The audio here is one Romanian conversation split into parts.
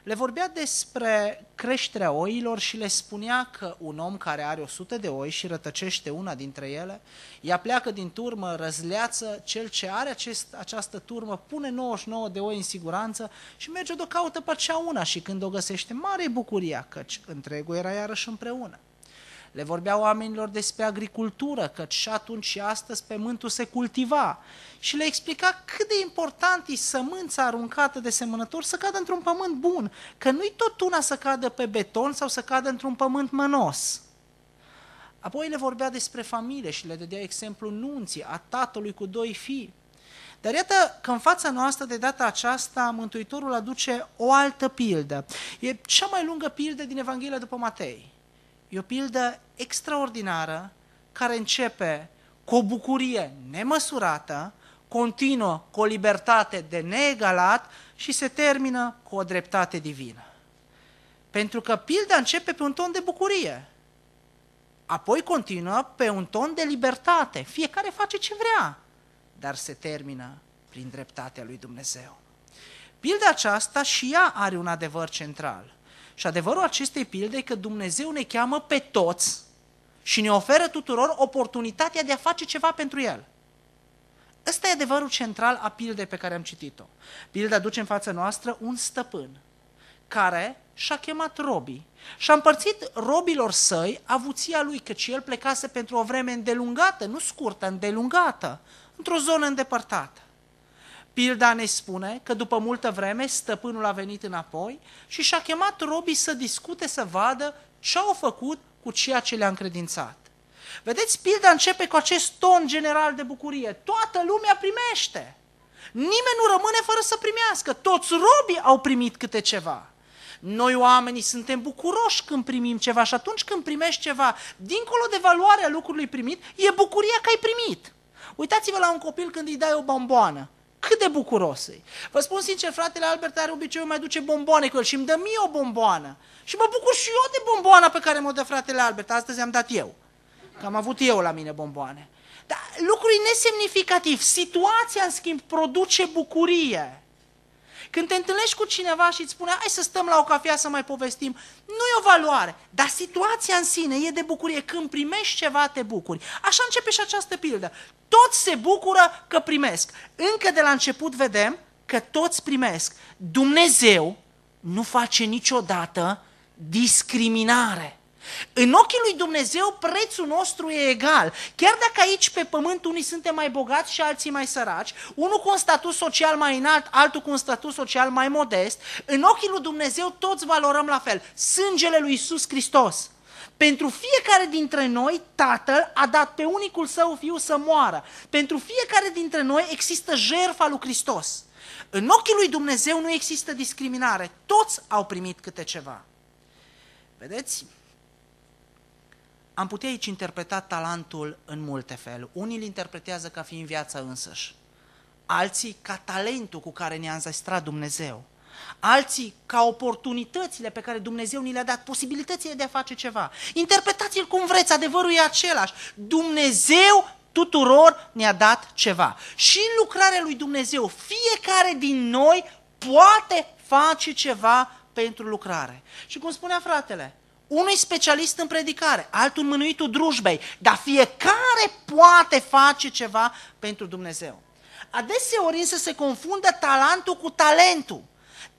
Le vorbea despre creșterea oilor și le spunea că un om care are 100 de oi și rătăcește una dintre ele, ea pleacă din turmă, răzleață, cel ce are această turmă pune 99 de oi în siguranță și merge de-o caută pe cea una și când o găsește, mare e bucuria, căci întregul era iarăși împreună. Le vorbea oamenilor despre agricultură, căci și atunci și astăzi pământul se cultiva și le explica cât de important e sămânța aruncată de semănător să cadă într-un pământ bun, că nu-i tot una să cadă pe beton sau să cadă într-un pământ mănos. Apoi le vorbea despre familie și le dădea exemplu nunții, a tatălui cu 2 fii. Dar iată că în fața noastră de data aceasta Mântuitorul aduce o altă pildă. E cea mai lungă pildă din Evanghelia după Matei. E o pildă extraordinară care începe cu o bucurie nemăsurată, continuă cu o libertate de neegalat și se termină cu o dreptate divină. Pentru că pilda începe pe un ton de bucurie, apoi continuă pe un ton de libertate, fiecare face ce vrea, dar se termină prin dreptatea lui Dumnezeu. Pilda aceasta și ea are un adevăr central. Și adevărul acestei pilde e că Dumnezeu ne cheamă pe toți și ne oferă tuturor oportunitatea de a face ceva pentru El. Ăsta e adevărul central a pildei pe care am citit-o. Pilda duce în fața noastră un stăpân care și-a chemat robii și-a împărțit robilor săi avuția lui, căci el plecase pentru o vreme îndelungată, nu scurtă, îndelungată, într-o zonă îndepărtată. Pilda ne spune că după multă vreme stăpânul a venit înapoi și și-a chemat robii să discute, să vadă ce au făcut cu ceea ce le-a încredințat. Vedeți, pilda începe cu acest ton general de bucurie. Toată lumea primește. Nimeni nu rămâne fără să primească. Toți robii au primit câte ceva. Noi oamenii suntem bucuroși când primim ceva și atunci când primești ceva, dincolo de valoarea lucrului primit, e bucuria că ai primit. Uitați-vă la un copil când îi dai o bomboană. Cât de bucuros e. Vă spun sincer, fratele Albert are obiceiul, mai duce bomboane cu el și îmi dă mie o bomboană. Și mă bucur și eu de bomboana pe care mă dă fratele Albert. Astăzi am dat eu. Că am avut eu la mine bomboane. Dar lucrul e nesemnificativ. Situația, în schimb, produce bucurie. Când te întâlnești cu cineva și îți spune, hai să stăm la o cafea să mai povestim, nu e o valoare, dar situația în sine e de bucurie. Când primești ceva, te bucuri. Așa începe și această pildă. Toți se bucură că primesc. Încă de la început vedem că toți primesc. Dumnezeu nu face niciodată discriminare. În ochii lui Dumnezeu prețul nostru e egal. Chiar dacă aici pe pământ unii suntem mai bogați și alții mai săraci, unul cu un statut social mai înalt, altul cu un statut social mai modest, în ochii lui Dumnezeu toți valorăm la fel. Sângele lui Iisus Hristos. Pentru fiecare dintre noi, Tatăl a dat pe unicul Său Fiu să moară. Pentru fiecare dintre noi există jertfa lui Hristos. În ochii lui Dumnezeu nu există discriminare. Toți au primit câte ceva. Vedeți? Am putea aici interpreta talentul în multe feluri. Unii îl interpretează ca fiind viața însăși, alții ca talentul cu care ne-a înzestrat Dumnezeu, alții ca oportunitățile pe care Dumnezeu ni le-a dat, posibilitățile de a face ceva. Interpretați-l cum vreți, adevărul e același. Dumnezeu tuturor ne-a dat ceva. Și în lucrarea lui Dumnezeu, fiecare din noi poate face ceva pentru lucrare. Și cum spunea fratele, unul e specialist în predicare, altul în mânuitul drujbei, dar fiecare poate face ceva pentru Dumnezeu. Adeseori însă se confundă talentul cu talentul.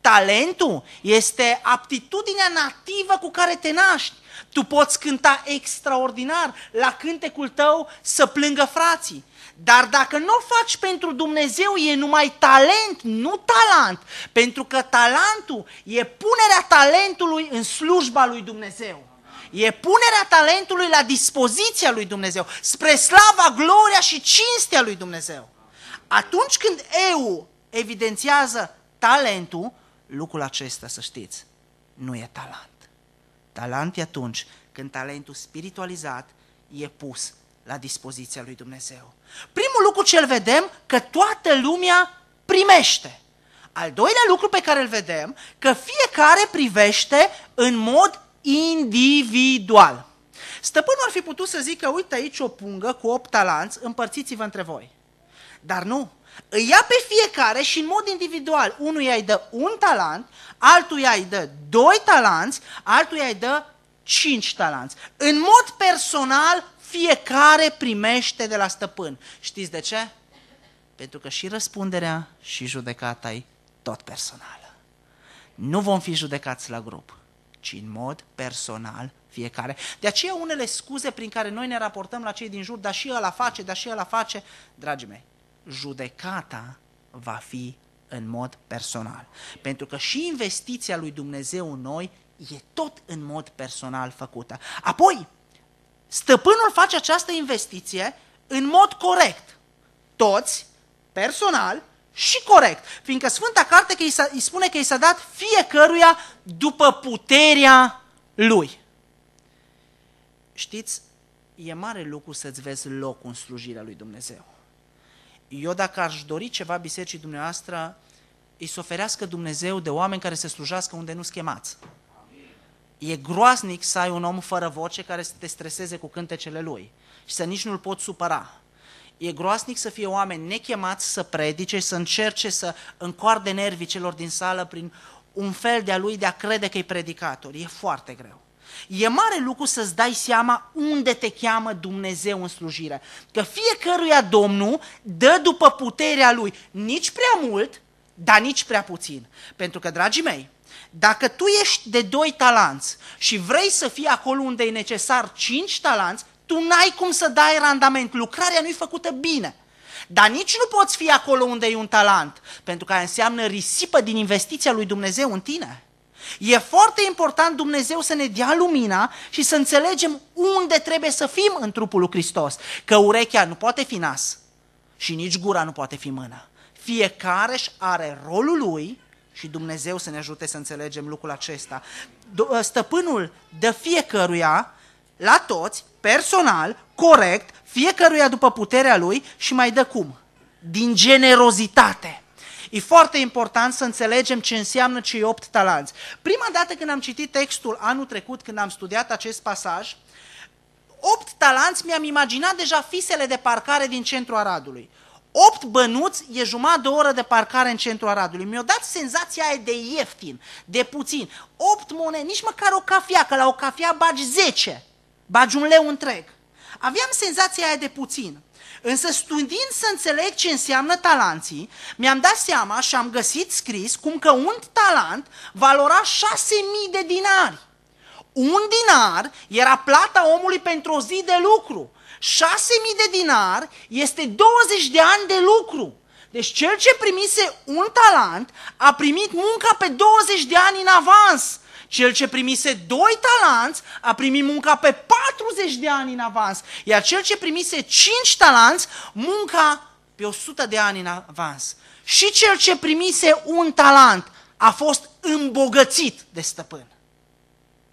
Talentul este aptitudinea nativă cu care te naști. Tu poți cânta extraordinar, la cântecul tău să plângă frații. Dar dacă nu o faci pentru Dumnezeu, e numai talent, nu talant. Pentru că talentul e punerea talentului în slujba lui Dumnezeu. E punerea talentului la dispoziția lui Dumnezeu, spre slava, gloria și cinstea lui Dumnezeu. Atunci când eu evidențiază talentul, lucrul acesta, să știți, nu e talent. Talent e atunci când talentul spiritualizat e pus la dispoziția lui Dumnezeu. Primul lucru ce îl vedem, că toată lumea primește. Al doilea lucru pe care îl vedem, că fiecare privește în mod individual. Stăpânul ar fi putut să zică, uite aici o pungă cu 8 talanți, împărțiți-vă între voi. Dar nu, îi ia pe fiecare și în mod individual, unuia îi dă 1 talent, altuia îi dă 2 talanți, altuia îi dă 5 talanți. În mod personal, fiecare primește de la stăpân. Știți de ce? Pentru că și răspunderea și judecata e tot personală. Nu vom fi judecați la grup, ci în mod personal fiecare. De aceea unele scuze prin care noi ne raportăm la cei din jur, dar și ăla face, dar și ăla face, dragii mei, judecata va fi în mod personal. Pentru că și investiția lui Dumnezeu în noi e tot în mod personal făcută. Apoi, stăpânul face această investiție în mod corect. Toți, personal și corect. Fiindcă Sfânta Carte îi spune că i s-a dat fiecăruia după puterea lui. Știți, e mare lucru să-ți vezi locul în slujirea lui Dumnezeu. Eu dacă aș dori ceva bisericii dumneavoastră, îi se oferească Dumnezeu de oameni care se slujească unde nu-s chemați. E groaznic să ai un om fără voce care să te streseze cu cântecele lui și să nici nu-l poți supăra. E groaznic să fie oameni nechemați să predice, să încerce să încoarde nervii celor din sală prin un fel de-a lui de a crede că e predicator. E foarte greu. E mare lucru să-ți dai seama unde te cheamă Dumnezeu în slujire. Că fiecăruia Domnul dă după puterea lui, nici prea mult, dar nici prea puțin. Pentru că, dragii mei, dacă tu ești de 2 talanți și vrei să fii acolo unde e necesar 5 talanți, tu n-ai cum să dai randament. Lucrarea nu-i făcută bine. Dar nici nu poți fi acolo unde e un talent, pentru că aia înseamnă risipă din investiția lui Dumnezeu în tine. E foarte important Dumnezeu să ne dea lumina și să înțelegem unde trebuie să fim în trupul lui Hristos. Că urechea nu poate fi nas și nici gura nu poate fi mână. Fiecare își are rolul lui și Dumnezeu să ne ajute să înțelegem lucrul acesta. Stăpânul dă fiecăruia, la toți, personal, corect, fiecăruia după puterea lui și mai dă cum? Din generozitate. E foarte important să înțelegem ce înseamnă cei 8 talanți. Prima dată când am citit textul anul trecut, când am studiat acest pasaj, 8 talanți mi-am imaginat deja fisele de parcare din centrul Aradului. 8 bănuți e jumătate de oră de parcare în centrul Aradului. Mi-a dat senzația aia de ieftin, de puțin. 8 monede, nici măcar o cafea, că la o cafea bagi 10, bagi 1 leu întreg. Aveam senzația aia de puțin. Însă studiind să înțeleg ce înseamnă talanții, mi-am dat seama și am găsit scris cum că un talent valora 6.000 de dinari. Un dinar era plata omului pentru o zi de lucru. 6.000 de dinari este 20 de ani de lucru. Deci cel ce primise un talent a primit munca pe 20 de ani în avans. Cel ce primise 2 talanți a primit munca pe 40 de ani în avans. Iar cel ce primise 5 talanți, munca pe 100 de ani în avans. Și cel ce primise 1 talent a fost îmbogățit de stăpân.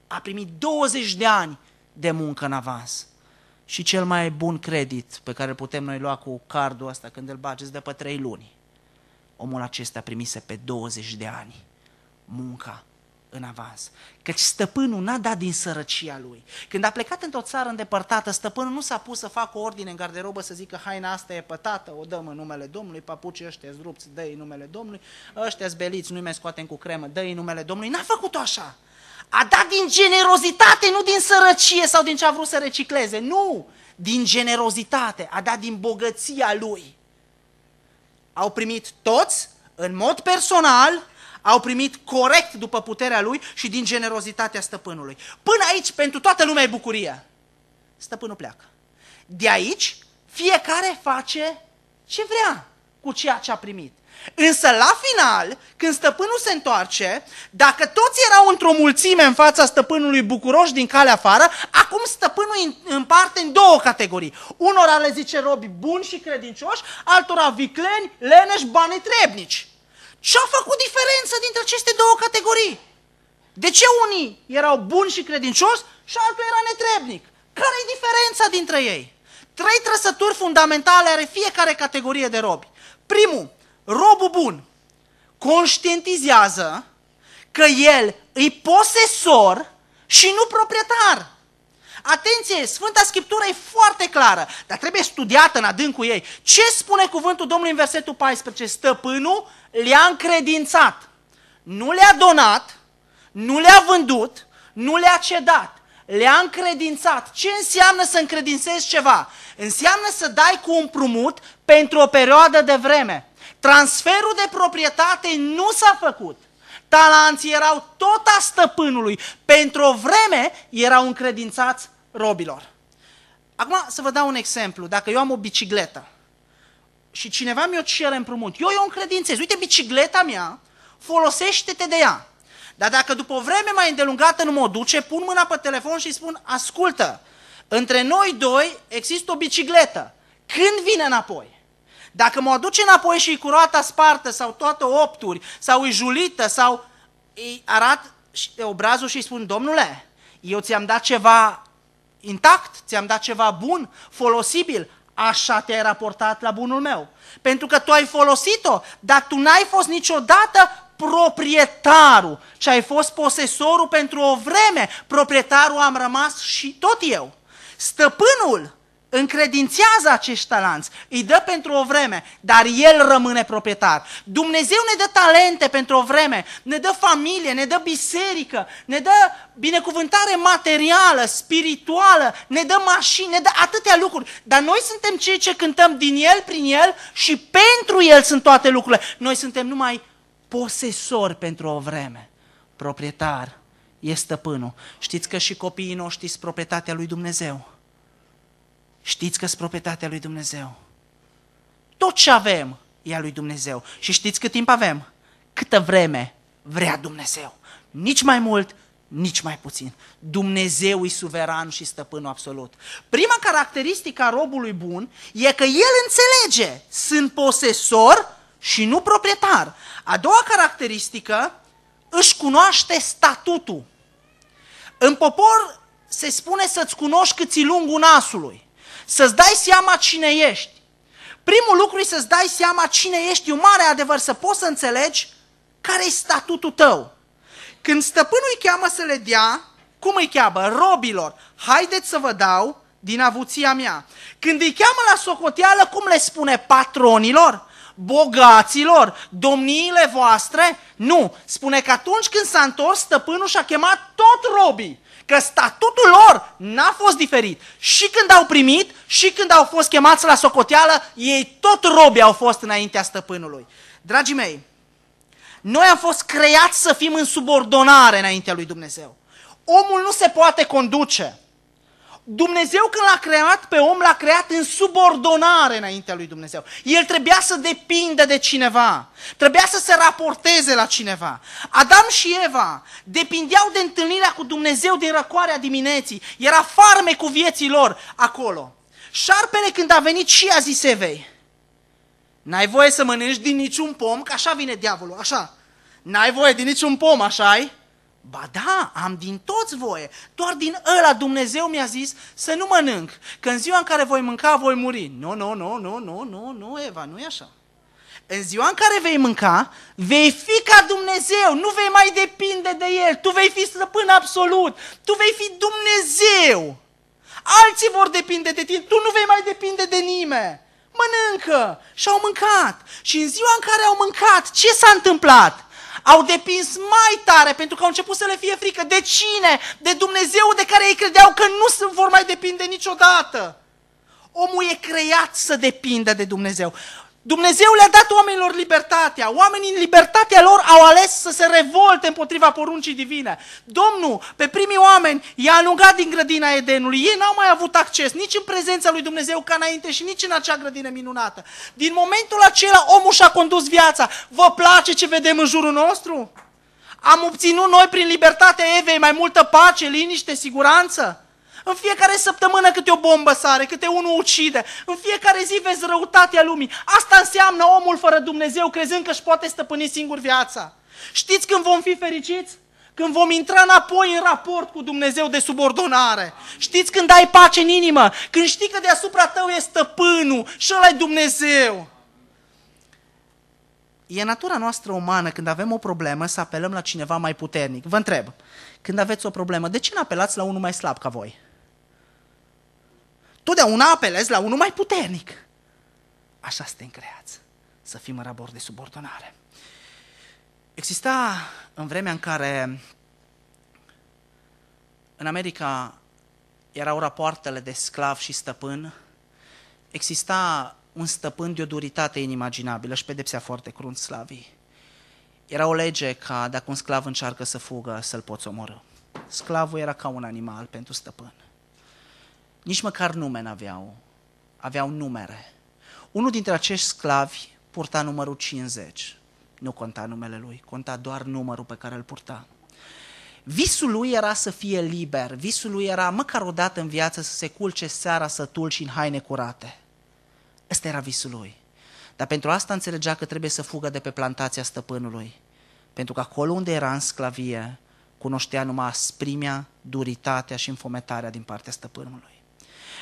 A primit 20 de ani de muncă în avans. Și cel mai bun credit pe care putem noi lua cu cardul ăsta când îl bageți de pe 3 luni. Omul acesta primise pe 20 de ani munca în avans. Căci stăpânul n-a dat din sărăcia lui. Când a plecat într-o țară îndepărtată, stăpânul nu s-a pus să facă ordine în garderobă să zică haina asta e pătată, o dăm în numele Domnului, papucii ăștia rupți, dă-i în numele Domnului, ăștia-s beliți, nu-i mai scoatem cu cremă, dă-i în numele Domnului. N-a făcut-o așa. A dat din generozitate, nu din sărăcie sau din ce a vrut să recicleze. Nu! Din generozitate, a dat din bogăția lui. Au primit toți, în mod personal, au primit corect după puterea lui și din generozitatea stăpânului. Până aici, pentru toată lumea e bucurie. Stăpânul pleacă. De aici, fiecare face ce vrea cu ceea ce a primit. Însă la final, când stăpânul se întoarce, dacă toți erau într-o mulțime în fața stăpânului bucuroși din calea afară, acum stăpânul îi împarte în 2 categorii. Unora le zice robi buni și credincioși, altora vicleni, leneși, bani trebnici. Ce-a făcut diferența dintre aceste 2 categorii? De ce unii erau buni și credincioși și altul era netrebnic? Care e diferența dintre ei? 3 trăsături fundamentale are fiecare categorie de robi. Primul, robul bun conștientizează că el e posesor și nu proprietar. Atenție, Sfânta Scriptură e foarte clară, dar trebuie studiată în adâncul ei. Ce spune cuvântul Domnului în versetul 14? Stăpânul le-a încredințat. Nu le-a donat, nu le-a vândut, nu le-a cedat. Le-a încredințat. Ce înseamnă să încredințezi ceva? Înseamnă să dai cu împrumut pentru o perioadă de vreme. Transferul de proprietate nu s-a făcut. Talanții erau tot a stăpânului. Pentru o vreme erau încredințați robilor. Acum să vă dau un exemplu. Dacă eu am o bicicletă și cineva mi-o cere împrumut, eu o încredințez. Uite, bicicleta mea, folosește-te de ea. Dar dacă după o vreme mai îndelungată nu mă duce, pun mâna pe telefon și spun, ascultă, între noi doi există o bicicletă. Când vine înapoi? Dacă mă aduce înapoi și e cu roata spartă sau toate opturi, sau e julită, sau îi arat obrazul și îi spun, domnule, eu ți-am dat ceva intact, ți-am dat ceva bun, folosibil, așa te-ai raportat la bunul meu. Pentru că tu ai folosit-o, dar tu n-ai fost niciodată proprietarul, ci ai fost posesorul pentru o vreme. Proprietarul am rămas și tot eu. Stăpânul încredințează acești talanți, îi dă pentru o vreme, dar el rămâne proprietar. Dumnezeu ne dă talente pentru o vreme, ne dă familie, ne dă biserică, ne dă binecuvântare materială, spirituală, ne dă mașini, ne dă atâtea lucruri, dar noi suntem cei ce cântăm din el, prin el și pentru el sunt toate lucrurile. Noi suntem numai posesori pentru o vreme. Proprietar e stăpânul. Știți că și copiii noștri sunt proprietatea lui Dumnezeu. Știți că sunt proprietatea lui Dumnezeu. Tot ce avem e a lui Dumnezeu. Și știți cât timp avem? Câtă vreme vrea Dumnezeu. Nici mai mult, nici mai puțin. Dumnezeu e suveran și stăpânul absolut. Prima caracteristică a robului bun e că el înțelege, sunt posesor și nu proprietar. A doua caracteristică, își cunoaște statutul. În popor se spune să-ți cunoști cât ți lungul nasului. Să-ți dai seama cine ești. Primul lucru e să-ți dai seama cine ești, e un mare adevăr, să poți să înțelegi care e statutul tău. Când stăpânul îi cheamă să le dea, cum îi cheamă? Robilor, haideți să vă dau din avuția mea. Când îi cheamă la socoteală, cum le spune? Patronilor? Bogaților? Domniile voastre? Nu, spune că atunci când s-a întors, stăpânul și-a chemat tot robii. Că statutul lor n-a fost diferit. Și când au primit, și când au fost chemați la socoteală, ei tot robi au fost înaintea stăpânului. Dragii mei, noi am fost creați să fim în subordonare înaintea lui Dumnezeu. Omul nu se poate conduce. Dumnezeu când l-a creat pe om, l-a creat în subordonare înaintea lui Dumnezeu. El trebuia să depindă de cineva, trebuia să se raporteze la cineva. Adam și Eva depindeau de întâlnirea cu Dumnezeu din răcoarea dimineții. Era farmecul vieții lor acolo. Șarpele când a venit și a zis Evei, n-ai voie să mănânci din niciun pom, că așa vine diavolul, așa. N-ai voie din niciun pom, așa-i? Ba da, am din toți voie, doar din ăla Dumnezeu mi-a zis să nu mănânc, că în ziua în care voi mânca voi muri. Nu, Eva, nu e așa. În ziua în care vei mânca, vei fi ca Dumnezeu, nu vei mai depinde de El, tu vei fi stăpân absolut, tu vei fi Dumnezeu. Alții vor depinde de tine, tu nu vei mai depinde de nimeni. Mănâncă! Și au mâncat. Și în ziua în care au mâncat, ce s-a întâmplat? Au depins mai tare pentru că au început să le fie frică. De cine? De Dumnezeu de care ei credeau că nu vor mai depinde niciodată. Omul e creat să depindă de Dumnezeu. Dumnezeu le-a dat oamenilor libertatea. Oamenii în libertatea lor au ales să se revolte împotriva poruncii divine. Domnul, pe primii oameni, i-a alungat din grădina Edenului. Ei n-au mai avut acces nici în prezența lui Dumnezeu ca înainte și nici în acea grădină minunată. Din momentul acela, omul și-a condus viața. Vă place ce vedem în jurul nostru? Am obținut noi prin libertatea Evei mai multă pace, liniște, siguranță? În fiecare săptămână câte o bombă sare, câte unul ucide, în fiecare zi vezi răutatea lumii. Asta înseamnă omul fără Dumnezeu, crezând că își poate stăpâni singur viața. Știți când vom fi fericiți? Când vom intra înapoi în raport cu Dumnezeu de subordonare. Știți când ai pace în inimă? Când știi că deasupra tău e stăpânul și ăla e Dumnezeu. E natura noastră umană când avem o problemă să apelăm la cineva mai puternic. Vă întreb, când aveți o problemă, de ce nu apelați la unul mai slab ca voi? Totdeauna apelezi la unul mai puternic. Așa suntem creați, să fim în raport de subordonare. Exista în vremea în care în America erau rapoartele de sclav și stăpân, exista un stăpân de o duritate inimaginabilă și pedepsea foarte crunt sclavii. Era o lege ca dacă un sclav încearcă să fugă, să-l poți omorî. Sclavul era ca un animal pentru stăpân. Nici măcar nume n-aveau, aveau numere. Unul dintre acești sclavi purta numărul 50. Nu conta numele lui, conta doar numărul pe care îl purta. Visul lui era să fie liber, visul lui era măcar o dată în viață să se culce seara sătul și în haine curate. Ăsta era visul lui. Dar pentru asta înțelegea că trebuie să fugă de pe plantația stăpânului. Pentru că acolo unde era în sclavie, cunoștea numai asprimea, duritatea și înfometarea din partea stăpânului.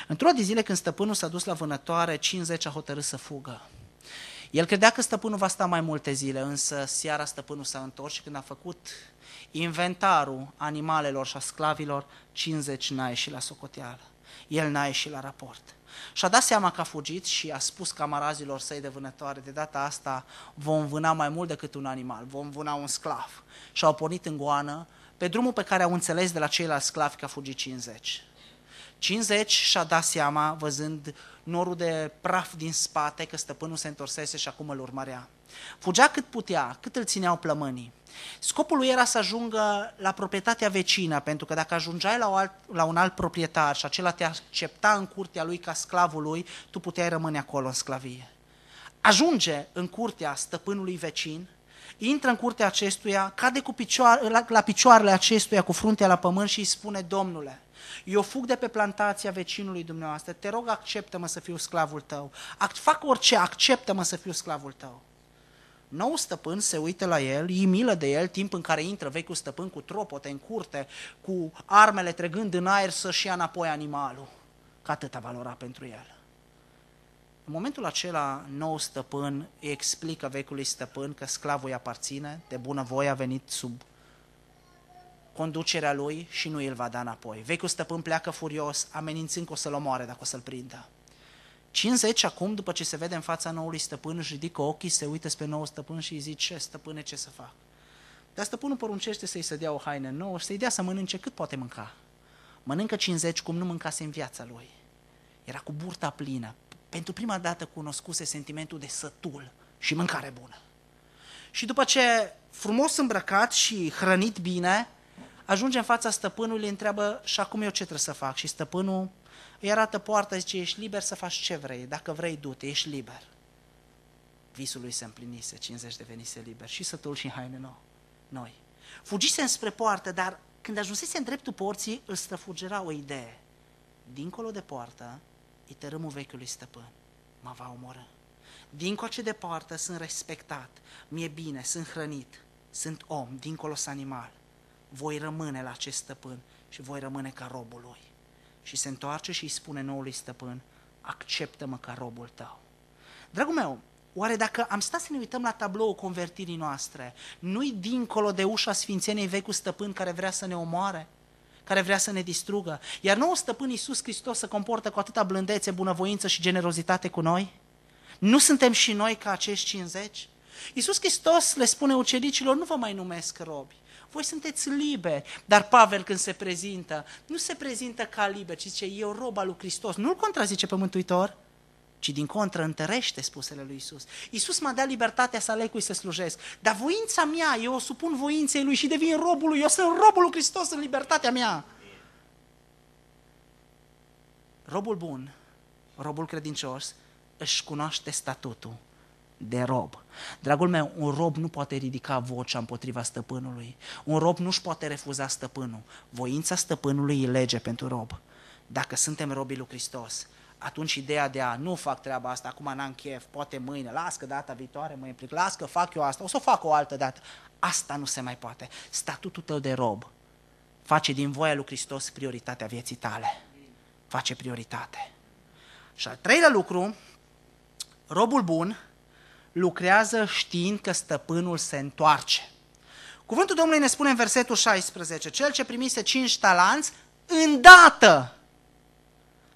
Într-una de zile când stăpânul s-a dus la vânătoare, 50 a hotărât să fugă. El credea că stăpânul va sta mai multe zile, însă seara stăpânul s-a întors și când a făcut inventarul animalelor și a sclavilor, 50 n-a ieșit la socoteală. El n-a ieșit la raport. Și-a dat seama că a fugit și a spus camarazilor săi de vânătoare, de data asta vom vâna mai mult decât un animal, vom vâna un sclav. Și au pornit în goană pe drumul pe care au înțeles de la ceilalți sclavi că a fugit 50. 50 și-a dat seama, văzând norul de praf din spate, că stăpânul se întorsese și acum îl urmărea. Fugea cât putea, cât îl țineau plămânii. Scopul lui era să ajungă la proprietatea vecină, pentru că dacă ajungeai la un alt proprietar și acela te accepta în curtea lui ca sclavul lui, tu puteai rămâne acolo în sclavie. Ajunge în curtea stăpânului vecin, intră în curtea acestuia, cade la picioarele acestuia cu fruntea la pământ și îi spune: Domnule, eu fug de pe plantația vecinului dumneavoastră, te rog, acceptă-mă să fiu sclavul tău. Fac orice, acceptă-mă să fiu sclavul tău. Nou stăpân se uită la el, îi milă de el, timp în care intră vechiul stăpân cu tropote în curte, cu armele trecând în aer să-și ia înapoi animalul, că atâta valora pentru el. În momentul acela, nou stăpân îi explică vechiului stăpân că sclavul îi aparține, de bunăvoie a venit sub conducerea lui și nu îl va da înapoi. Vechiul stăpân pleacă furios, amenințând că o să-l omoare dacă o să-l prindă. 50 acum, după ce se vede în fața noului stăpân, își ridică ochii, se uită spre nou stăpân și îi zice: stăpâne, ce să fac? Dar stăpânul poruncește să-i se dea o haină nouă și să-i dea să mănânce cât poate mânca. Mănâncă 50 cum nu mâncase în viața lui. Era cu burta plină. Pentru prima dată cunoscuse sentimentul de sătul și mâncare bună. Și după ce, frumos îmbrăcat și hrănit bine, ajunge în fața stăpânului, îi întreabă: și acum eu ce trebuie să fac? Și stăpânul îi arată poarta, zice: ești liber să faci ce vrei, dacă vrei du-te, ești liber. Visul lui se împlinise, 50 devenise liber, și sătul și haine noi. Fugise înspre poartă, dar când ajunsese în dreptul porții, îl străfugera o idee. Dincolo de poartă, e tărâmul vechiului stăpân, mă va omorâ. Dincoace de poartă sunt respectat, mi-e bine, sunt hrănit, sunt om, dincolo sunt animal. Voi rămâne la acest stăpân și voi rămâne ca robul lui. Și se întoarce și îi spune noului stăpân: acceptă-mă ca robul tău. Dragul meu, oare dacă am stat să ne uităm la tabloul convertirii noastre, nu-i dincolo de ușa sfințeniei vechiul stăpân care vrea să ne omoare, care vrea să ne distrugă? Iar noul stăpân Iisus Hristos se comportă cu atâta blândețe, bunăvoință și generozitate cu noi? Nu suntem și noi ca acești 50? Iisus Hristos le spune ucenicilor: nu vă mai numesc robi, voi sunteți liberi. Dar Pavel, când se prezintă, nu se prezintă ca liber, ci zice: eu rob al lui Hristos. Nu-l contrazice pe Mântuitor, ci din contră întărește spusele lui Iisus. Iisus m-a dat libertatea să aleg cui să slujesc, dar voința mea, eu o supun voinței lui și devin robul lui. Eu sunt robul lui Hristos în libertatea mea. Robul bun, robul credincios, își cunoaște statutul de rob. Dragul meu, un rob nu poate ridica vocea împotriva stăpânului. Un rob nu-și poate refuza stăpânul. Voința stăpânului e lege pentru rob. Dacă suntem robii lui Hristos, atunci ideea de a nu fac treaba asta, acum n-am chef, poate mâine, las că data viitoare mă implic, las că fac eu asta, o să o fac o altă dată. Asta nu se mai poate. Statutul tău de rob face din voia lui Hristos prioritatea vieții tale. Face prioritate. Și al treilea lucru, robul bun lucrează știind că stăpânul se întoarce. Cuvântul Domnului ne spune în versetul 16: cel ce primise 5 talanți, îndată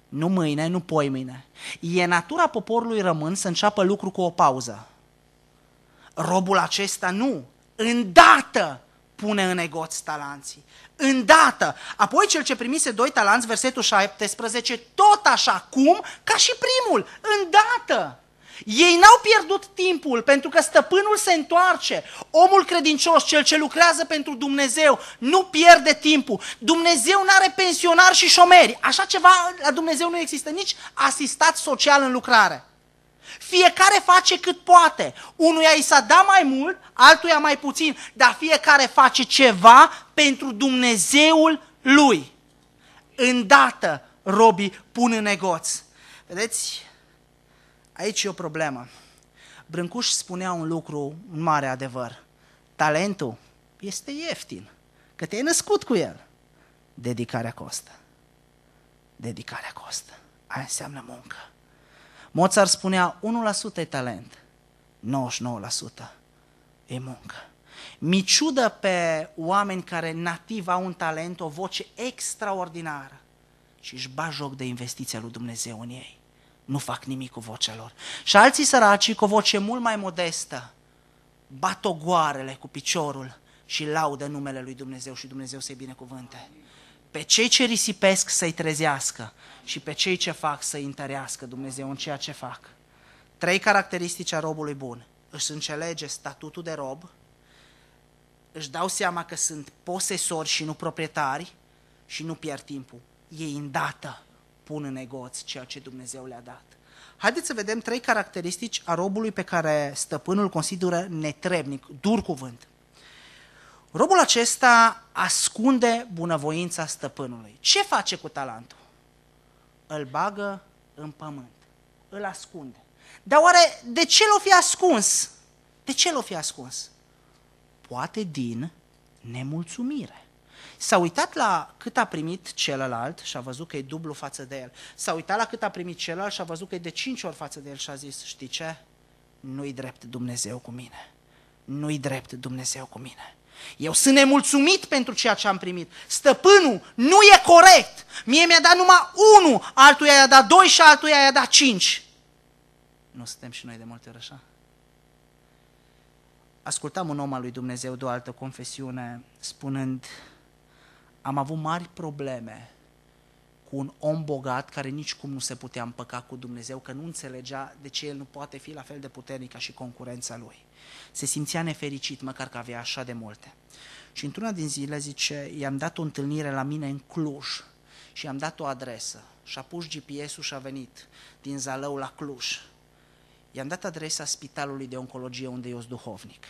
Nu mâine, nu poimâine. E natura poporului român să înceapă lucru cu o pauză. Robul acesta nu. Îndată pune în negoț talanții. Îndată. Apoi cel ce primise 2 talanți, versetul 17, tot așa cum ca și primul. Îndată. Ei n-au pierdut timpul pentru că stăpânul se întoarce. Omul credincios, cel ce lucrează pentru Dumnezeu, nu pierde timpul. Dumnezeu n-are pensionari și șomeri. Așa ceva la Dumnezeu nu există, nici asistat social în lucrare. Fiecare face cât poate. Unuia i s-a dat mai mult, altuia mai puțin, dar fiecare face ceva pentru Dumnezeul lui. Îndată robii pun în negoț. Vedeți? Aici e o problemă. Brâncuș spunea un lucru, un mare adevăr. Talentul este ieftin, că te-ai născut cu el. Dedicarea costă. Dedicarea costă. Aia înseamnă muncă. Mozart spunea 1% e talent, 99% e muncă. Mi ciudă pe oameni care nativ au un talent, o voce extraordinară și își bat joc de investiția lui Dumnezeu în ei. Nu fac nimic cu vocea lor. Și alții săraci cu o voce mult mai modestă bat ogoarele cu piciorul și laudă numele lui Dumnezeu și Dumnezeu să-i binecuvânte. Pe cei ce risipesc să-i trezească și pe cei ce fac să-i întărească Dumnezeu în ceea ce fac. 3 caracteristici a robului bun. Își înțelege statutul de rob, își dau seama că sunt posesori și nu proprietari și nu pierd timpul. Ei îndată pun în negoț ceea ce Dumnezeu le-a dat. Haideți să vedem 3 caracteristici a robului pe care stăpânul consideră netrebnic, dur cuvânt. Robul acesta ascunde bunăvoința stăpânului. Ce face cu talentul? Îl bagă în pământ, îl ascunde. Dar oare de ce l-o fi ascuns? De ce l-o fi ascuns? Poate din nemulțumire. S-a uitat la cât a primit celălalt și a văzut că e dublu față de el. S-a uitat la cât a primit celălalt și a văzut că e de 5 ori față de el și a zis, știi ce? Nu-i drept Dumnezeu cu mine. Nu-i drept Dumnezeu cu mine. Eu sunt nemulțumit pentru ceea ce am primit. Stăpânul nu e corect. Mie mi-a dat numai 1, altuia i-a dat 2 și altuia i-a dat 5. Nu suntem și noi de multe ori așa? Ascultam un om al lui Dumnezeu de o altă confesiune spunând, am avut mari probleme cu un om bogat care nici cum nu se putea împăca cu Dumnezeu, că nu înțelegea de ce el nu poate fi la fel de puternic ca și concurența lui. Se simțea nefericit, măcar că avea așa de multe. Și într-una din zile, zice, i-am dat o întâlnire la mine în Cluj și i-am dat o adresă. Și-a pus GPS-ul și a venit din Zalău la Cluj. I-am dat adresa spitalului de oncologie unde eu sunt duhovnic.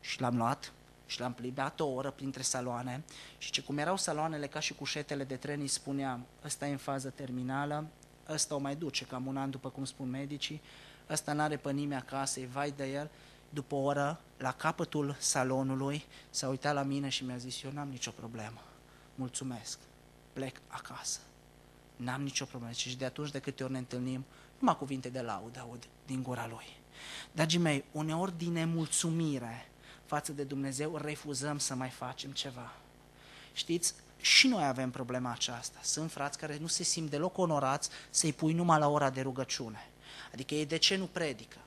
Și l-am luat și l-am plimbat o oră printre saloane și ce cum erau saloanele ca și cușetele de tren, îi spuneam, ăsta e în fază terminală, ăsta o mai duce cam un an după cum spun medicii, ăsta n-are pe nimeni acasă, e vai de el. După o oră, la capătul salonului, s-a uitat la mine și mi-a zis, eu n-am nicio problemă, mulțumesc, plec acasă, n-am nicio problemă. Și de atunci de câte ori ne întâlnim, numai cuvinte de laudă aud din gura lui. Dragii mei, uneori din nemulțumire față de Dumnezeu refuzăm să mai facem ceva. Știți, și noi avem problema aceasta. Sunt frați care nu se simt deloc onorați să-i pui numai la ora de rugăciune. Adică ei de ce nu predică?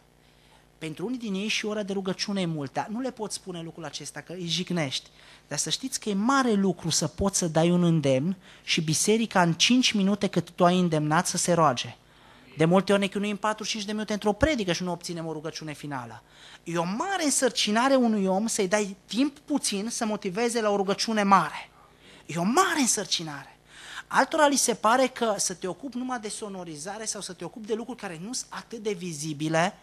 Pentru unii din ei și ora de rugăciune e mult, dar nu le poți spune lucrul acesta, că îi jignești. Dar să știți că e mare lucru să poți să dai un îndemn și biserica în 5 minute cât tu ai îndemnat să se roage. De multe ori ne chinuim 45 de minute într-o predică și nu obținem o rugăciune finală. E o mare însărcinare unui om să-i dai timp puțin să motiveze la o rugăciune mare. E o mare însărcinare. Altora li se pare că să te ocupi numai de sonorizare sau să te ocupi de lucruri care nu sunt atât de vizibile,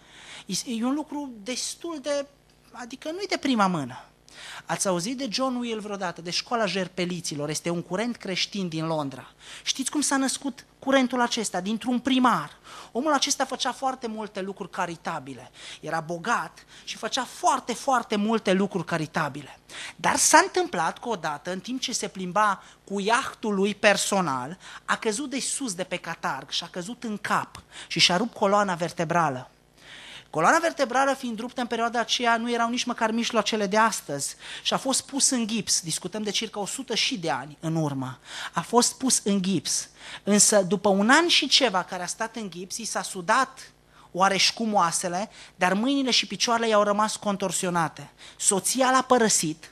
e un lucru destul de, adică nu-i de prima mână. Ați auzit de John Will vreodată, de școala jerpeliților, este un curent creștin din Londra. Știți cum s-a născut curentul acesta? Dintr-un primar. Omul acesta făcea foarte multe lucruri caritabile. Era bogat și făcea foarte, foarte multe lucruri caritabile. Dar s-a întâmplat că odată, în timp ce se plimba cu iahtul lui personal, a căzut de sus de pe catarg și a căzut în cap și și-a rupt coloana vertebrală. Coloana vertebrală fiind ruptă în perioada aceea, nu erau nici măcar mijloacele de astăzi și a fost pus în gips, discutăm de circa 100 și de ani în urmă, a fost pus în gips, însă după un an și ceva care a stat în gips, i s-a sudat oareși cum oasele, dar mâinile și picioarele i-au rămas contorsionate. Soția l-a părăsit,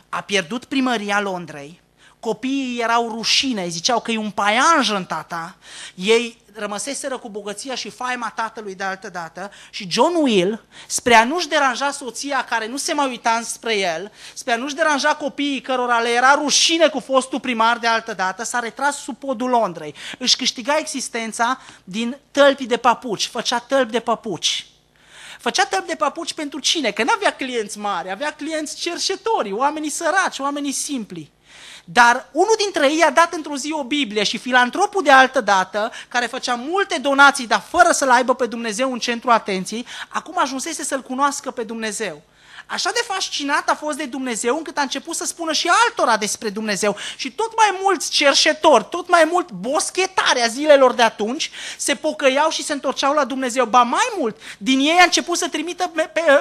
a pierdut primăria Londrei, copiii erau rușine, îi ziceau că e un paianjen tata, ei rămăseseră cu bogăția și faima tatălui de altă dată și John Will, spre a nu-și deranja soția care nu se mai uita spre el, spre a nu-și deranja copiii cărora le era rușine cu fostul primar de altă dată, s-a retras sub podul Londrei. Își câștiga existența din tălpi de papuci, făcea tălpi de papuci. Făcea tălpi de papuci pentru cine? Că n-avea clienți mari, avea clienți cerșetori, oamenii săraci, oamenii simpli. Dar unul dintre ei a dat într-o zi o Biblie și filantropul de altă dată, care făcea multe donații, dar fără să-L aibă pe Dumnezeu în centru atenției, acum ajunsese să-L cunoască pe Dumnezeu. Așa de fascinat a fost de Dumnezeu încât a început să spună și altora despre Dumnezeu și tot mai mulți cerșetori, tot mai mult boschetari a zilelor de atunci se pocăiau și se întorceau la Dumnezeu. Ba mai mult, din ei a început să trimită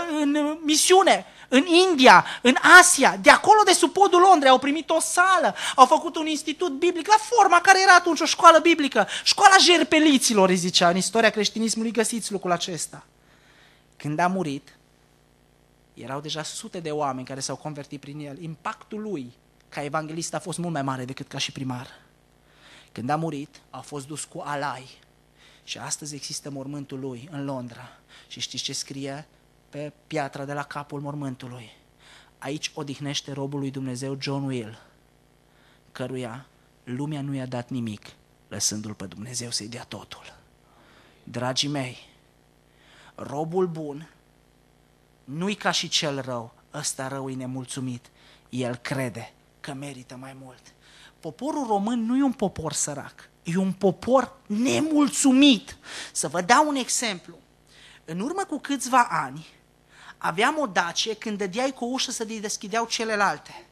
în misiune, în India, în Asia, de acolo de sub podul Londrei, au primit o sală, au făcut un institut biblic, la forma care era atunci o școală biblică, școala jerpeliților, îi zicea, în istoria creștinismului găsiți lucrul acesta. Când a murit, erau deja sute de oameni care s-au convertit prin el. Impactul lui ca evanghelist a fost mult mai mare decât ca și primar. Când a murit, a fost dus cu alai și astăzi există mormântul lui în Londra. Și știți ce scrie pe piatra de la capul mormântului? Aici odihnește robul lui Dumnezeu John Will, căruia lumea nu i-a dat nimic, lăsându-l pe Dumnezeu să-i dea totul. Dragii mei, robul bun nu-i ca și cel rău, ăsta rău e nemulțumit, el crede că merită mai mult. Poporul român nu e un popor sărac, e un popor nemulțumit. Să vă dau un exemplu. În urmă cu câțiva ani, aveam o Dacie, când dădeai cu o ușă să deschideau celelalte.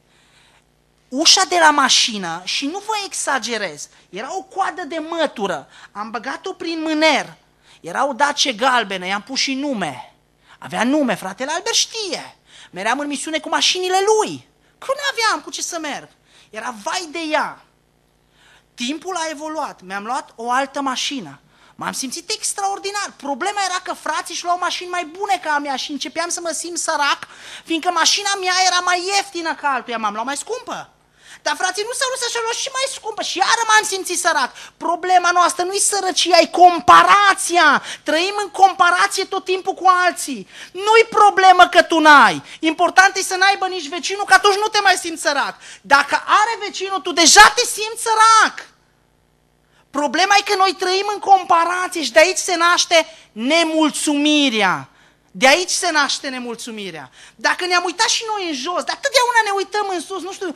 Ușa de la mașină, și nu vă exagerez, era o coadă de mătură, am băgat-o prin mâner, era o Dacie galbenă, i-am pus și nume. Avea nume, fratele Albert știe. Meream în misiune cu mașinile lui. Că nu aveam cu ce să merg. Era vai de ea. Timpul a evoluat. Mi-am luat o altă mașină. M-am simțit extraordinar. Problema era că frații își luau mașini mai bune ca a mea și începeam să mă simt sărac, fiindcă mașina mea era mai ieftină ca altuia. M-am luat mai scumpă. Dar frații nu s-au lăsat și-au luat și mai scumpă și iară m-am simțit sărac. Problema noastră nu-i sărăcia, e comparația. Trăim în comparație tot timpul cu alții. Nu-i problemă că tu n-ai. Important e să n-aibă nici vecinul, că atunci nu te mai simți sărac. Dacă are vecinul, tu deja te simți sărac. Problema e că noi trăim în comparație și de aici se naște nemulțumirea. De aici se naște nemulțumirea. Dacă ne-am uitat și noi în jos, dar totdeauna ne uităm în sus, nu știu,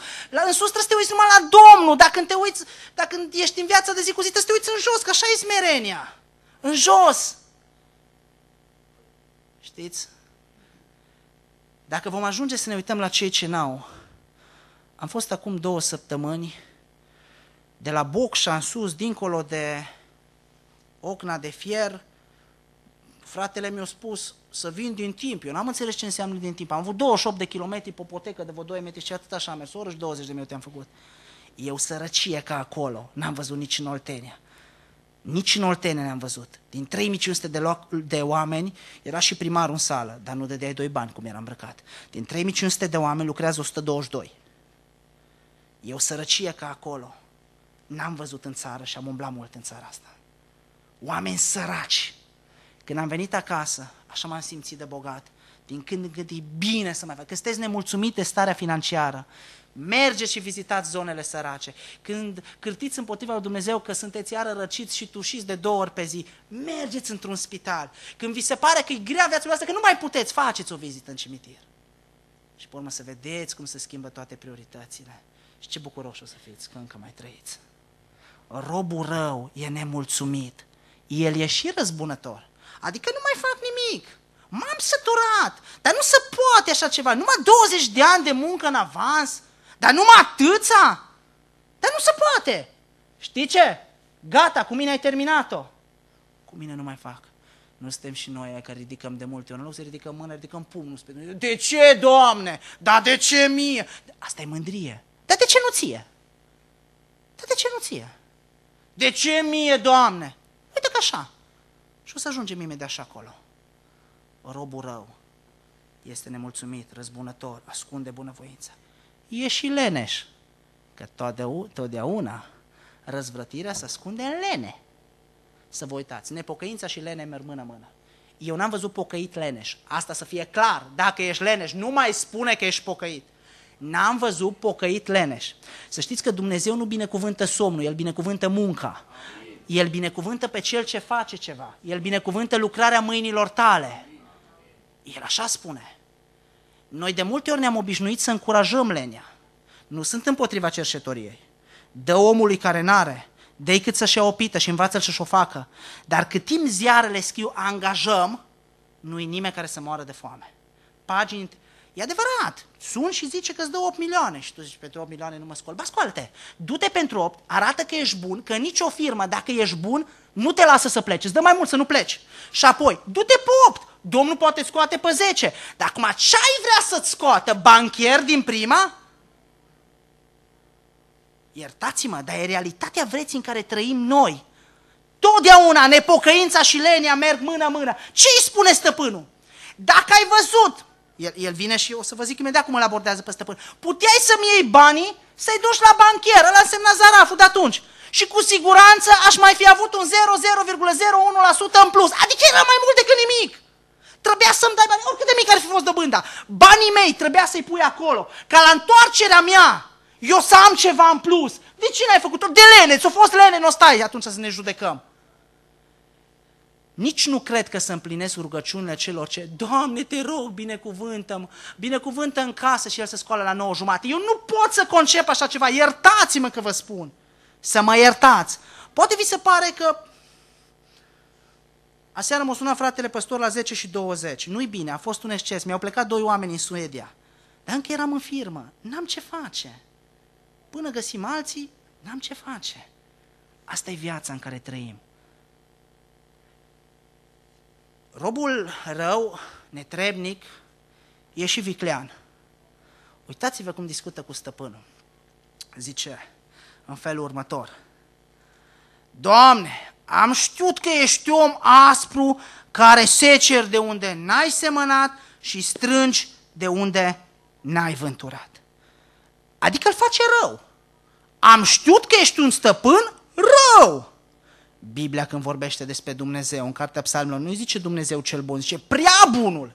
în sus trebuie să te uiți numai la Domnul, dacă ești în viața de zi cu zi, trebuie să te uiți în jos, că așa e smerenia. În jos. Știți? Dacă vom ajunge să ne uităm la cei ce n-au, am fost acum 2 săptămâni de la Bocșa în sus, dincolo de Ocna de Fier. Fratele mi-a spus să vin din timp. Eu n-am înțeles ce înseamnă din timp. Am avut 28 de kilometri pe potecă de vreo 2 metri și atât așa am mers. O oră și 20 de minute am făcut. E o sărăcie ca acolo. N-am văzut nici în Oltenia. Nici în Oltenia n-am văzut. Din 3500 de oameni era și primarul în sală, dar nu dădeai 2 bani cum era îmbrăcat. Din 3500 de oameni lucrează 122. E o sărăcie ca acolo. N-am văzut în țară și am umblat mult în țara asta. Oameni săraci. Când am venit acasă, așa m-am simțit de bogat. Din când în când e bine să mai fac. Când sunteți nemulțumit de starea financiară, mergeți și vizitați zonele sărace. Când cârtiți împotriva lui Dumnezeu că sunteți iară răciți și tușiți de 2 ori pe zi, mergeți într-un spital. Când vi se pare că e grea viața voastră, că nu mai puteți, faceți o vizită în cimitir. Și pe urmă să vedeți cum se schimbă toate prioritățile. Și ce bucuroși o să fiți că încă mai trăiți. Robul rău e nemulțumit. El e și răzbunător. Adică nu mai fac nimic. M-am săturat. Dar nu se poate așa ceva. Numai 20 de ani de muncă în avans. Dar numai atâția. Dar nu se poate. Știi ce? Gata, cu mine ai terminat-o. Cu mine nu mai fac. Nu suntem și noi aia care ridicăm de multe ori, în loc să ridicăm mâna, ridicăm pumnul spre Dumnezeu. De ce, Doamne? Dar de ce mie? Asta e mândrie. Dar de ce nu ție? Dar de ce nu ție? De ce mie, Doamne? Uite că așa. Și o să ajungem imediat și acolo. Robul rău este nemulțumit, răzbunător, ascunde bunăvoința. E și leneș, că totdeauna răzvrătirea se ascunde în lene. Să vă uitați, nepocăința și lene merg mână-mână. Eu n-am văzut pocăit leneș. Asta să fie clar. Dacă ești leneș, nu mai spune că ești pocăit. N-am văzut pocăit leneș. Să știți că Dumnezeu nu binecuvântă somnul, El binecuvântă munca. El binecuvântă pe cel ce face ceva. El binecuvântă lucrarea mâinilor tale. El așa spune. Noi de multe ori ne-am obișnuit să încurajăm lenea. Nu sunt împotriva cerșetoriei. Dă omului care n-are, dă-i cât să-și ia o pită și învață-l să-și o facă. Dar cât timp ziarele scriu angajăm, nu-i nimeni care să moară de foame. Pagini, e adevărat, sun și zice că îți dă 8 milioane și tu zici, pentru 8 milioane nu mă scol. Ba, scoală-te, du-te pentru 8, arată că ești bun, că nicio firmă, dacă ești bun, nu te lasă să pleci, îți dă mai mult să nu pleci. Și apoi, du-te pe 8, Domnul poate scoate pe 10. Dar acum ce-ai vrea să-ți scoată? Banchier din prima? Iertați-mă, dar e realitatea vreții în care trăim noi. Totdeauna nepocăința și lenia merg mână-mână. Ce îi spune stăpânul? Dacă ai văzut, el vine și o să vă zic imediat cum îl abordează pe stăpân. Puteai să-mi iei banii, să-i duci la banchier, ăla însemna zaraful de atunci. Și cu siguranță aș mai fi avut un 0,01% în plus. Adică era mai mult decât nimic. Trebuia să-mi dai bani, oricât de mic ar fi fost dobânda. Banii mei trebuia să-i pui acolo. Ca la întoarcerea mea, eu să am ceva în plus. De ce n-ai făcut-o? De lene, ți-o fost lene, nu stai atunci să ne judecăm. Nici nu cred că să împlinesc rugăciunile celor ce, Doamne, te rog, binecuvântă-mă, binecuvântă în casă și el se scoală la 9:30. Eu nu pot să concep așa ceva, iertați-mă că vă spun. Să mă iertați. Poate vi se pare că aseară m-a sunat fratele păstor la 10:20. Nu-i bine, a fost un exces. Mi-au plecat 2 oameni în Suedia. Dar încă eram în firmă. N-am ce face. Până găsim alții, n-am ce face. Asta e viața în care trăim. Robul rău, netrebnic, e și viclean. Uitați-vă cum discută cu stăpânul. Zice în felul următor. Doamne, am știut că ești om aspru care seceri de unde n-ai semănat și strângi de unde n-ai vânturat. Adică îl face rău. Am știut că ești un stăpân rău. Biblia când vorbește despre Dumnezeu, în cartea Psalmilor, nu-i zice Dumnezeu cel bun, zice prea bunul.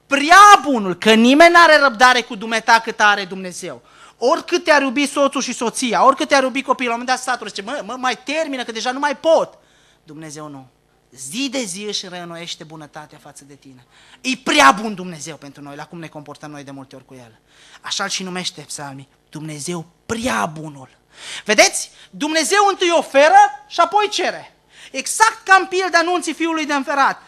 Prea bunul, că nimeni n-are răbdare cu dumneata cât are Dumnezeu. Oricât te-ar iubi soțul și soția, oricât te-ar iubi copilul, la un moment dat satul zice, mai termină că deja nu mai pot. Dumnezeu nu. Zi de zi își reînnoiește bunătatea față de tine. E prea bun Dumnezeu pentru noi, la cum ne comportăm noi de multe ori cu El. Așa îl și numește psalmii, Dumnezeu prea bunul. Vedeți? Dumnezeu întâi oferă și apoi cere. Exact ca în pildă anunții fiului de înferat.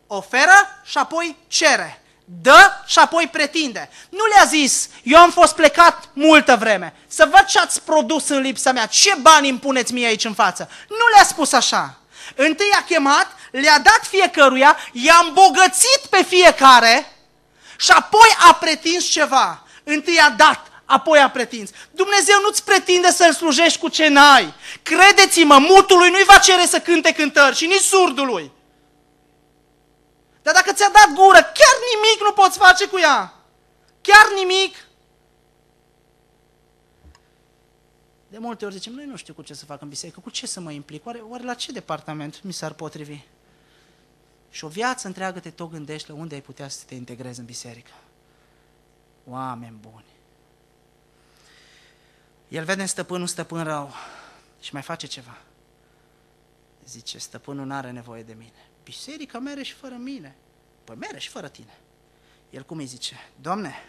Oferă și apoi cere. Dă și apoi pretinde. Nu le-a zis, eu am fost plecat multă vreme, să văd ce ați produs în lipsa mea, ce bani îmi puneți mie aici în față. Nu le-a spus așa. Întâi a chemat, le-a dat fiecăruia, i-a îmbogățit pe fiecare și apoi a pretins ceva. Întâi a dat, apoi a pretins. Dumnezeu nu-ți pretinde să-L slujești cu ce n-ai. Credeți-mă, mutului nu-i va cere să cânte cântări și nici surdului. Dar dacă ți-a dat gură, chiar nimic nu poți face cu ea. Chiar nimic. De multe ori zicem, noi nu știu cu ce să fac în biserică, cu ce să mă implic, oare la ce departament mi s-ar potrivi? Și o viață întreagă te tot gândești la unde ai putea să te integrezi în biserică. Oameni buni. El vede în stăpânul stăpân rău și mai face ceva. Zice, stăpânul n-are nevoie de mine. Biserica mere și fără mine. Păi mere și fără tine. El cum îi zice? Doamne,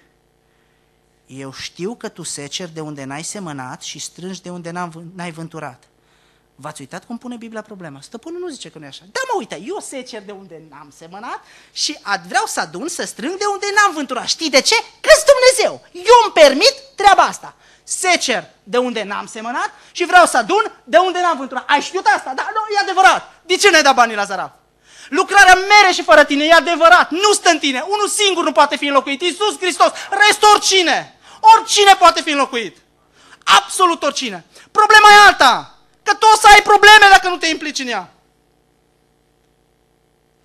eu știu că tu seceri de unde n-ai semănat și strângi de unde n-ai vânturat. V-ați uitat cum pune Biblia problema? Stăpânul nu zice că nu e așa. Da, mă, uite, eu secer de unde n-am semănat și vreau să adun, să strâng de unde n-am vânturat. Știi de ce? Că-s Dumnezeu. Eu îmi permit treaba asta. Secer de unde n-am semănat și vreau să adun de unde n-am vânturat. Ai știut asta? Da, nu, e adevărat. De ce ne-ai dat banii la zaraf? Lucrarea mere și fără tine, e adevărat, nu stă în tine. Unul singur nu poate fi înlocuit, Iisus Hristos. Restul oricine. Oricine poate fi înlocuit. Absolut oricine. Problema e alta, că tu o să ai probleme dacă nu te implici în ea.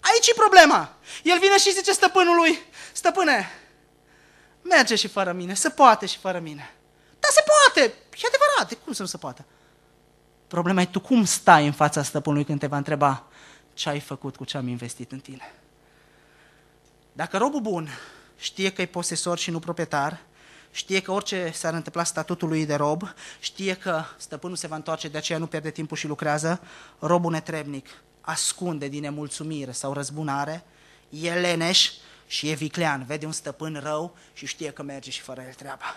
Aici e problema. El vine și zice stăpânului, stăpâne, merge și fără mine, se poate și fără mine. Da, se poate, e adevărat, de cum să nu se poate? Problema e tu cum stai în fața stăpânului când te va întreba ce ai făcut cu ce am investit în tine. Dacă robul bun știe că e posesor și nu proprietar, știe că orice s-ar întâmpla statutul lui de rob, știe că stăpânul se va întoarce, de aceea nu pierde timpul și lucrează, robul netrebnic ascunde din nemulțumire sau răzbunare, e leneș și e viclean, vede un stăpân rău și știe că merge și fără el treaba.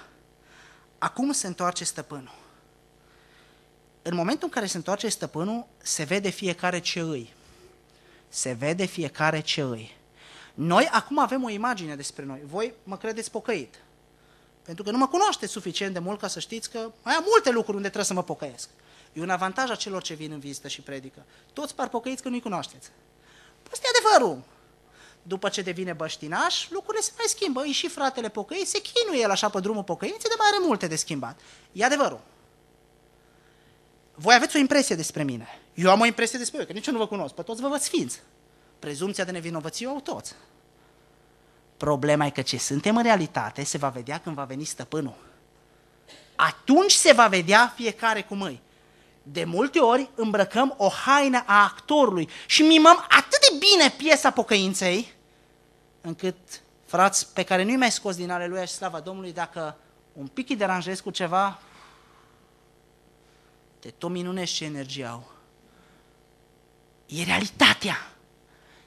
Acum se întoarce stăpânul. În momentul în care se întoarce stăpânul, se vede fiecare ce îi. Se vede fiecare ce îi. Noi acum avem o imagine despre noi. Voi mă credeți pocăit. Pentru că nu mă cunoașteți suficient de mult ca să știți că mai am multe lucruri unde trebuie să mă pocăiesc. E un avantaj a celor ce vin în vizită și predică. Toți par pocăiți că nu-i cunoașteți. Păi ăsta e adevărul. După ce devine băștinaș, lucrurile se mai schimbă. E și fratele pocăit, se chinuie el așa pe drumul pocăinței, de mai are multe de schimbat. E adevărul. Voi aveți o impresie despre mine. Eu am o impresie despre voi, că nici eu nu vă cunosc. Pe toți vă văd sfinți. Prezumția de nevinovăție o au toți. Problema e că ce suntem în realitate se va vedea când va veni stăpânul. Atunci se va vedea fiecare cum îi. De multe ori îmbrăcăm o haină a actorului și mimăm atât de bine piesa pocăinței, încât, frați, pe care nu-i mai scos din Aleluia și slava Domnului, dacă un pic îi deranjezi cu ceva, te tot minunești ce energie au. E realitatea.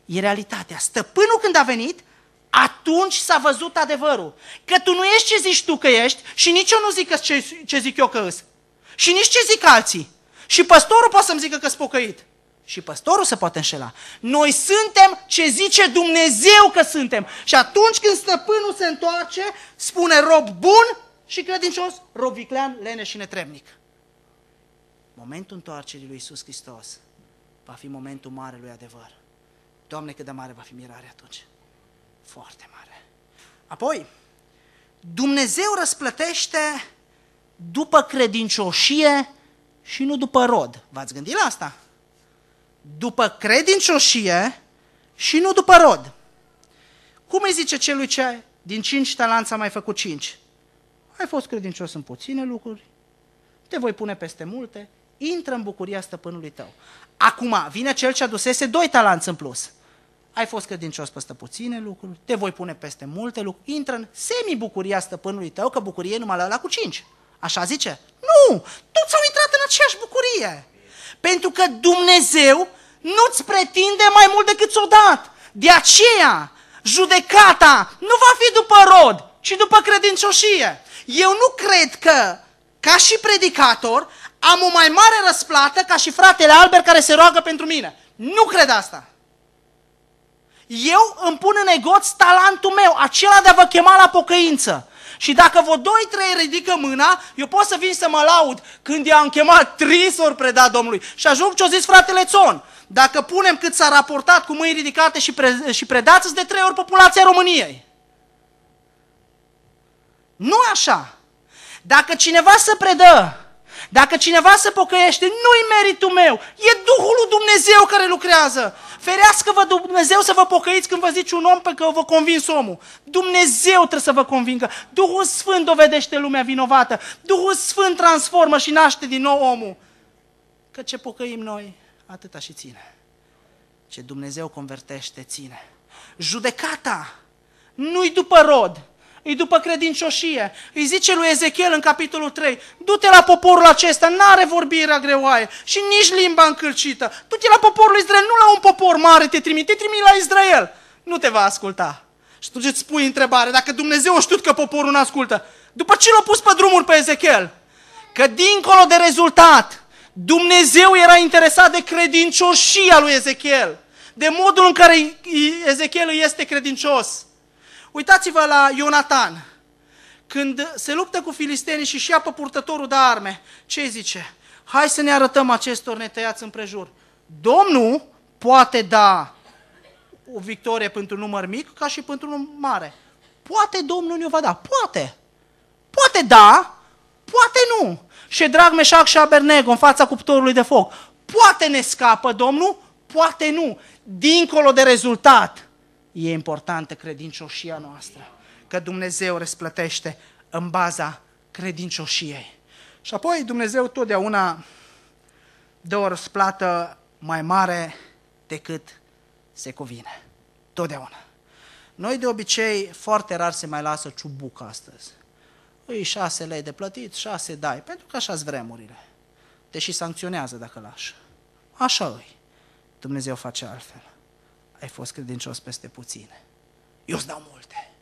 E realitatea. Stăpânul când a venit, atunci s-a văzut adevărul. Că tu nu ești ce zici tu că ești și nici eu nu zic că ce zic eu că îs. Și nici ce zic alții. Și păstorul poate să-mi zică că sunt pocăit. Și păstorul se poate înșela. Noi suntem ce zice Dumnezeu că suntem. Și atunci când stăpânul se întoarce, spune rob bun și credincios, rob viclean, leneș și netrebnic. Momentul întoarcerii lui Iisus Hristos va fi momentul marelui adevăr. Doamne, cât de mare va fi mirarea atunci. Foarte mare. Apoi, Dumnezeu răsplătește după credincioșie și nu după rod. V-ați gândit la asta? După credincioșie și nu după rod. Cum îi zice celui ce din 5 talanți a mai făcut 5? Ai fost credincios în puține lucruri, te voi pune peste multe, intră în bucuria stăpânului tău. Acum vine cel ce adusese 2 talanți în plus. Ai fost credincios peste puține lucruri, te voi pune peste multe lucruri, intră în semi-bucuria stăpânului tău, că bucurie numai la ăla cu 5. Așa zice? Nu! Toți au intrat în aceeași bucurie. Pentru că Dumnezeu nu-ți pretinde mai mult decât ți-o dat. De aceea, judecata nu va fi după rod, ci după credincioșie. Eu nu cred că, ca și predicator, am o mai mare răsplată ca și fratele Albert care se roagă pentru mine. Nu cred asta. Eu îmi pun în negoț talentul meu, acela de a vă chema la pocăință. Și dacă vă 2-3 ridică mâna, eu pot să vin să mă laud când i-am chemat 3 s-ori predat Domnului. Și ajung ce-o zis fratele Țon. Dacă punem cât s-a raportat cu mâini ridicate și predați, de 3 ori populația României. Nu așa. Dacă cineva se predă, dacă cineva se pocăiește, nu-i meritul meu, e Duhul lui Dumnezeu care lucrează. Ferească-vă Dumnezeu să vă pocăiți când vă zice un om pe că vă convins omul. Dumnezeu trebuie să vă convingă. Duhul Sfânt dovedește lumea vinovată. Duhul Sfânt transformă și naște din nou omul. Că ce pocăim noi, atâta și ține. Ce Dumnezeu convertește, ține. Judecata nu-i după rod, îi după credincioșie. Îi zice lui Ezechiel în capitolul 3, du-te la poporul acesta, n-are vorbirea greoaie și nici limba încălcită. Du-te la poporul Israel, nu la un popor mare te trimite la Israel. Nu te va asculta. Și tu îți pui întrebare, dacă Dumnezeu a știut că poporul nu ascultă, după ce l-a pus pe drumul pe Ezechiel? Că dincolo de rezultat, Dumnezeu era interesat de credincioșia lui Ezechiel, de modul în care Ezechiel îi este credincios. Uitați-vă la Ionatan, când se luptă cu filistenii și ia pe purtătorul de arme, ce zice? Hai să ne arătăm acestor netăiați împrejur. Domnul poate da o victorie pentru un număr mic ca și pentru un număr mare. Poate Domnul ne-o va da, poate. Poate da, poate nu. Ședrac, Meșac și Abednego în fața cuptorului de foc. Poate ne scapă Domnul, poate nu. Dincolo de rezultat, e importantă credincioșia noastră, că Dumnezeu răsplătește în baza credincioșiei. Și apoi Dumnezeu totdeauna dă o răsplată mai mare decât se cuvine. Totdeauna. Noi de obicei foarte rar se mai lasă ciubuc astăzi. Îi 6 lei de plătit, 6 dai, pentru că așa-s vremurile. Deși sancționează dacă lași. Așa îi. Dumnezeu face altfel. Ai fost credincios peste puține. Eu îți dau multe.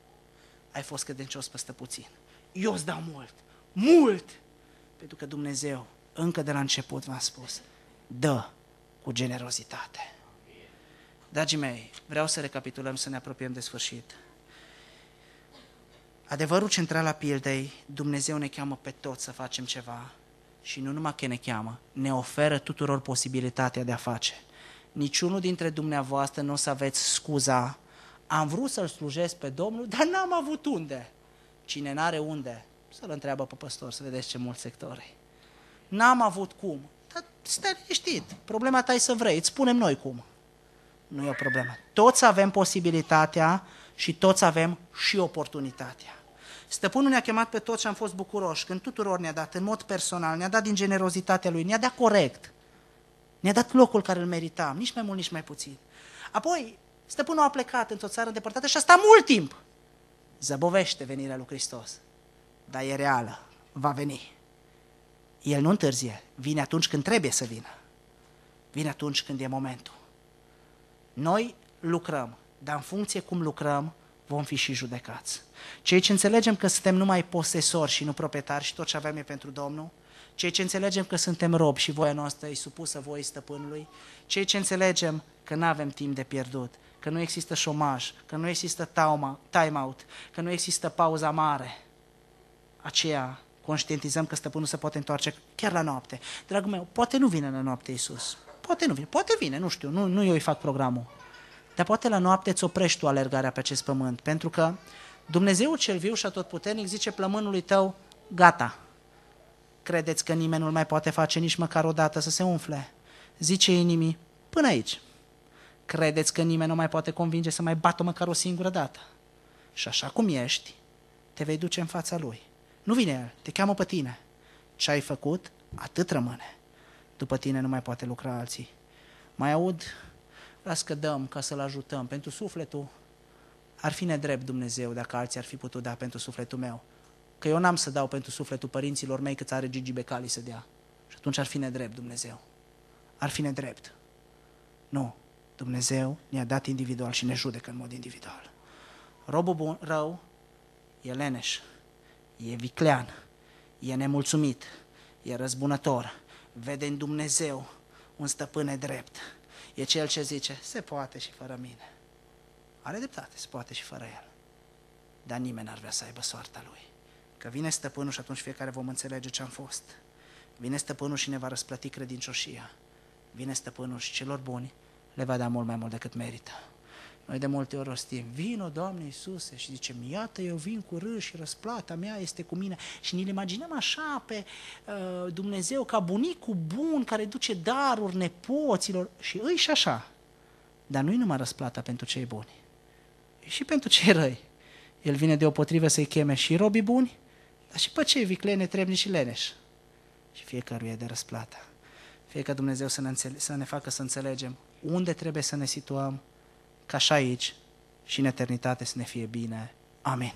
Ai fost credincios peste puțin. Eu îți dau mult. Mult! Pentru că Dumnezeu, încă de la început v-am spus, dă cu generozitate. Dragii mei, vreau să recapitulăm, să ne apropiem de sfârșit. Adevărul central al pildei, Dumnezeu ne cheamă pe toți să facem ceva și nu numai că ne cheamă, ne oferă tuturor posibilitatea de a face. Niciunul dintre dumneavoastră nu o să aveți scuza, am vrut să-L slujesc pe Domnul, dar n-am avut unde. Cine n-are unde, să-L întreabă pe păstor, să vedeți ce mulți sectori. N-am avut cum, dar stai liniștit, problema ta e să vrei, îți spunem noi cum. Nu e o problemă. Toți avem posibilitatea și toți avem și oportunitatea. Stăpânul ne-a chemat pe toți și am fost bucuroși când tuturor ne-a dat în mod personal, ne-a dat din generozitatea Lui, ne-a dat corect, ne-a dat locul care îl meritam, nici mai mult, nici mai puțin. Apoi, stăpânul a plecat într-o țară îndepărtată și a stat mult timp. Zăbovește venirea lui Hristos, dar e reală, va veni. El nu întârzie, vine atunci când trebuie să vină, vine atunci când e momentul. Noi lucrăm, dar în funcție cum lucrăm, vom fi și judecați. Cei ce înțelegem că suntem numai posesori și nu proprietari și tot ce avem e pentru Domnul, cei ce înțelegem că suntem robi și voia noastră e supusă voii stăpânului, cei ce înțelegem că nu avem timp de pierdut, că nu există șomaj, că nu există time-out, că nu există pauza mare, aceea conștientizăm că stăpânul se poate întoarce chiar la noapte. Dragul meu, poate nu vine la noapte Iisus. Poate nu vine, poate vine, nu știu, nu eu îi fac programul. Dar poate la noapte îți oprești tu alergarea pe acest pământ, pentru că Dumnezeu cel viu și atotputernic zice plămânului tău, gata. Credeți că nimeni nu-l mai poate face nici măcar o dată să se umfle? Zice inimii, până aici. Credeți că nimeni nu mai poate convinge să mai bată măcar o singură dată? Și așa cum ești, te vei duce în fața Lui. Nu vine El, te cheamă pe tine. Ce ai făcut, atât rămâne. După tine nu mai poate lucra alții. Mai aud, las că dăm ca să-L ajutăm. Pentru sufletul, ar fi nedrept Dumnezeu dacă alții ar fi putut da pentru sufletul meu. Că eu n-am să dau pentru sufletul părinților mei cât are Gigi Becali să dea. Și atunci ar fi nedrept Dumnezeu. Ar fi nedrept. Nu. Dumnezeu ne-a dat individual și ne judecă în mod individual. Robul bun, rău, e leneș, e viclean, e nemulțumit, e răzbunător, vede în Dumnezeu un stăpân nedrept. E cel ce zice, se poate și fără mine. Are dreptate, se poate și fără el. Dar nimeni n-ar vrea să aibă soarta lui. Că vine stăpânul și atunci fiecare vom înțelege ce am fost. Vine stăpânul și ne va răsplăti credincioșia. Vine stăpânul și celor buni le va da mult mai mult decât merită. Noi de multe ori rostim, vino, Doamne Iisuse, și zicem, iată, eu vin cu râs și răsplata mea este cu mine. Și ne-l imaginăm așa pe Dumnezeu ca bunicul bun care duce daruri nepoților și îi și așa. Dar nu-i numai răsplata pentru cei buni, e și pentru cei răi. El vine deopotrivă să-i cheme și robii buni, dar și pe cei vicleni, trebnici și leneși. Și fiecăruia de răsplata. Fie ca Dumnezeu să ne facă să înțelegem unde trebuie să ne situăm, ca și aici și în eternitate să ne fie bine. Amin.